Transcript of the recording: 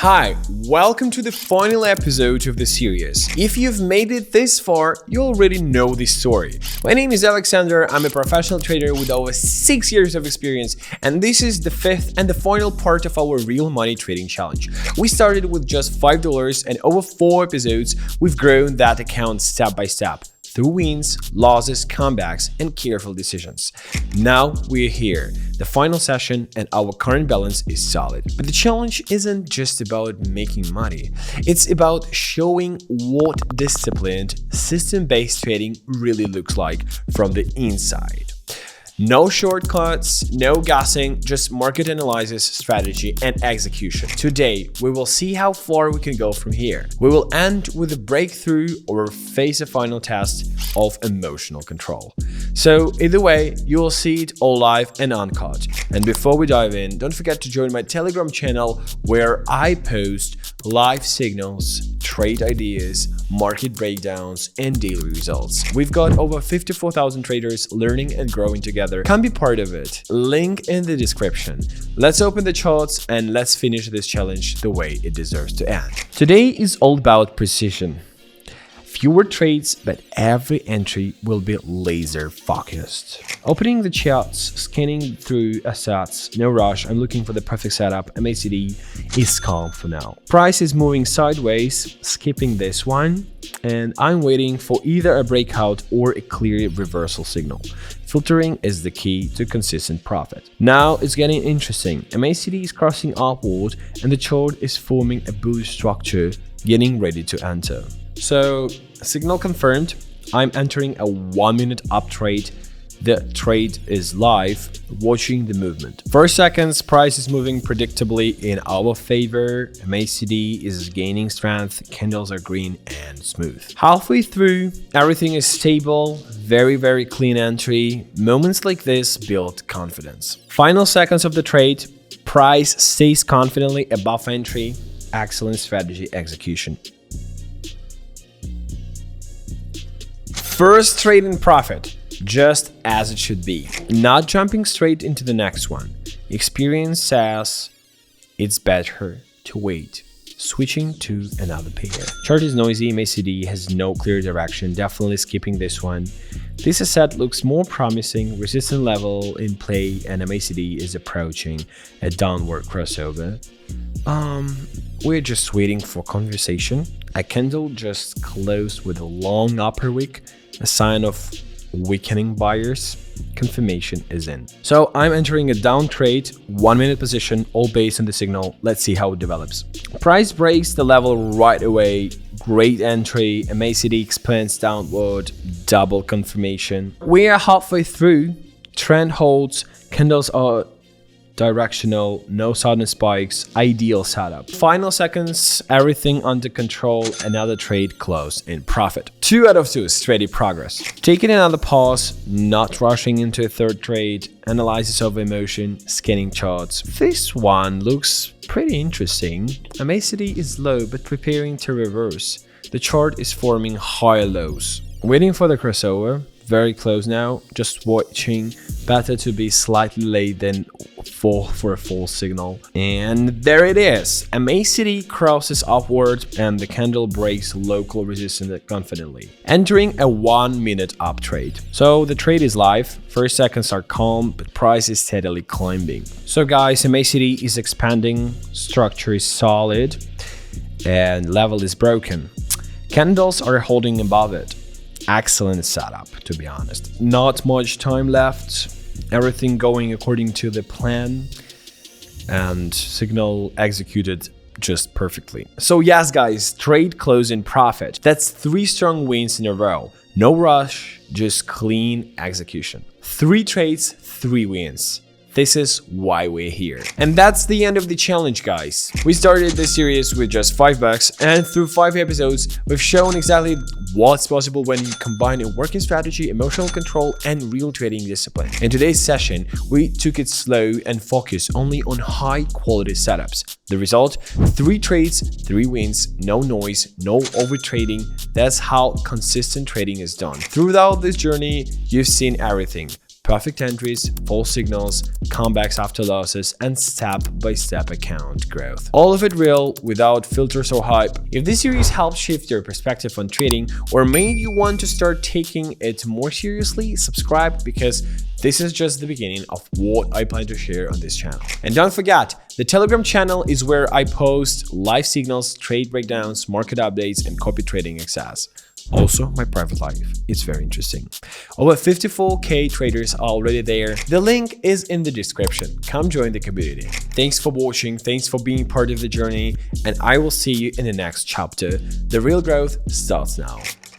Hi, welcome to the final episode of the series. If you've made it this far, you already know this story. My name is Alexander, I'm a professional trader with over 6 years of experience, and this is the fifth and the final part of our real money trading challenge. We started with just $5 and over 4 episodes, we've grown that account step by step, through wins, losses, comebacks, and careful decisions. Now we're here, the final session, and our current balance is solid. But the challenge isn't just about making money. It's about showing what disciplined, system-based trading really looks like from the inside. No shortcuts, no guessing, just market analysis, strategy, and execution. Today, we will see how far we can go from here. We will end with a breakthrough or face a final test of emotional control. So either way, you will see it all live and uncut. And before we dive in, don't forget to join my Telegram channel where I post live signals, trade ideas, market breakdowns, and daily results. We've got over 54,000 traders learning and growing together. Come be part of it. Link in the description. Let's open the charts and let's finish this challenge the way it deserves to end. Today is all about precision. Fewer trades, but every entry will be laser focused. Opening the charts, scanning through assets, no rush, I'm looking for the perfect setup. MACD is calm for now. Price is moving sideways, skipping this one, and I'm waiting for either a breakout or a clear reversal signal. Filtering is the key to consistent profit. Now it's getting interesting. MACD is crossing upward and the chart is forming a bullish structure, getting ready to enter. So, signal confirmed, I'm entering a 1-minute up trade. The trade is live, watching the movement. First seconds, price is moving predictably in our favor. MACD is gaining strength, candles are green and smooth. Halfway through, everything is stable, very clean entry. Moments like this build confidence. Final seconds of the trade, price stays confidently above entry. Excellent strategy execution. First trade in profit, just as it should be, not jumping straight into the next one. Experience says it's better to wait. Switching to another pair. Chart is noisy, MACD has no clear direction, definitely skipping this one. This asset looks more promising, resistance level in play, and MACD is approaching a downward crossover. We're just waiting for conversation. A candle just closed with a long upper wick, a sign of weakening buyers. Confirmation is in. So I'm entering a down trade, 1-minute position, all based on the signal. Let's see how it develops. Price breaks the level right away. Great entry. MACD expands downward. Double confirmation. We are halfway through. Trend holds. Candles are directional, no sudden spikes, ideal setup. Final seconds, everything under control, another trade closed in profit. 2 out of 2, steady progress. Taking another pause, not rushing into a third trade, analysis of emotion, scanning charts. This one looks pretty interesting. MACD is low but preparing to reverse. The chart is forming higher lows. Waiting for the crossover. Very close now, just watching. Better to be slightly late than fall for a false signal. And there it is. MACD crosses upward and the candle breaks local resistance confidently, entering a 1-minute up trade. So the trade is live. First seconds are calm, but price is steadily climbing. So guys, MACD is expanding, structure is solid, and level is broken. Candles are holding above it. Excellent setup, to be honest. Not much time left. Everything going according to the plan, and signal executed just perfectly. So yes, guys, trade close in profit. That's 3 strong wins in a row. No rush, just clean execution. 3 trades, 3 wins. This is why we're here. And that's the end of the challenge, guys. We started this series with just $5, and through 5 episodes, we've shown exactly what's possible when you combine a working strategy, emotional control, and real trading discipline. In today's session, we took it slow and focused only on high-quality setups. The result? 3 trades, 3 wins, no noise, no overtrading. That's how consistent trading is done. Throughout this journey, you've seen everything. perfect entries, false signals, comebacks after losses, and step-by-step account growth. All of it real, without filters or hype. If this series helped shift your perspective on trading or made you want to start taking it more seriously, subscribe, because this is just the beginning of what I plan to share on this channel. And don't forget, the Telegram channel is where I post live signals, trade breakdowns, market updates, and copy trading access. Also, my private life. It's very interesting. Over 54K traders are already there. The link is in the description. Come join the community. Thanks for watching. Thanks for being part of the journey. And I will see you in the next chapter. The real growth starts now.